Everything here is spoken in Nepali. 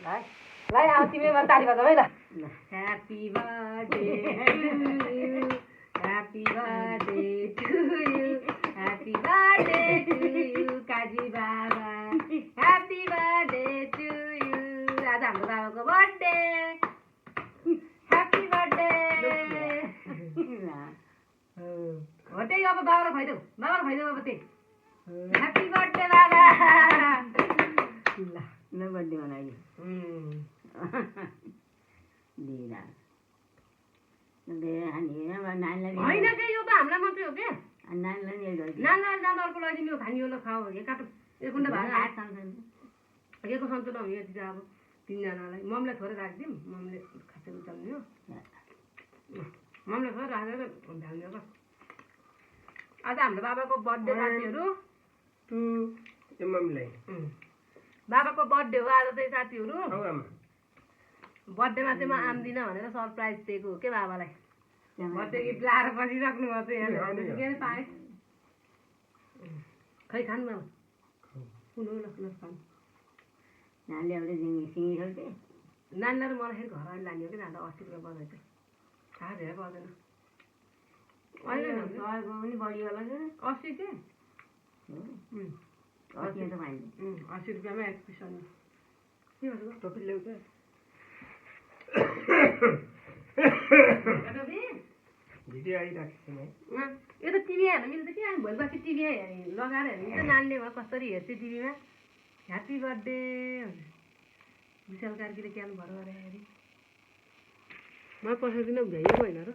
ल अब तिमी ताली बजाऊ है ल happy birthday happy birthday to you happy birthday to you Kaji Baba happy birthday to you आज हाम्रो बाबाको बर्थडे ह्याप्पी बर्थडे हो त्यही अब बाबालाई खुवाइदेऊ अब त्यही ह्याप्पी बर्थडे बाबा ल बर्थडे मनाइयो दिदा नानीलाई होइन के यो त हामीलाई मात्रै हो के नानीलाई नानीलाई जाँदा अर्को लागि यो खाने यो खाऊ यो काटो यो कुण्ड भाडा यको सन्तुला हो यति चाहिँ अब तिनजनालाई ममलाई थोरै राखिदिउँ ममले खासै रुचाउने हो ममलाई थोरै राखेर भ्याउने हो आज हाम्रो बाबाको बर्थडे साथीहरू बाबाको बर्थडे हो आज चाहिँ साथीहरू बर्थडेमा चाहिँ म आउँदिनँ भनेर सरप्राइज दिएको हो के बाबालाई बर्थडे गिफ्ट लाएर बसिराख्नु भएको छ यहाँ के पाएँ खै खानु बाबा कुन हो ल खानु नानीले एउटा सिँगी खाल्थे नानीलाई र मलाई फेरि घर अहिले लाने हो कि जाँदा 80 रुपियाँ बजाइछ थाहा धेरै पर्दैन अहिले सयको पनि बढी होला के 80 के 80 त पाइन्छ 80 रुपियाँमा एक पिस अनि के भन्छ टोपी ल्याउँछ भिडियो आइराखेको छ यो त टिभी हेर्न मिल्छ कि हामी भोलि पर्सि टिभी लगाएर हेर्नु त नानीले कसरी हेर्छ टिभीमा ह्याप्पी बर्थडे विशाल कार्कीले क्यान भर गरे हेरी मलाई पठाइदिनु भ्याइएको होइन र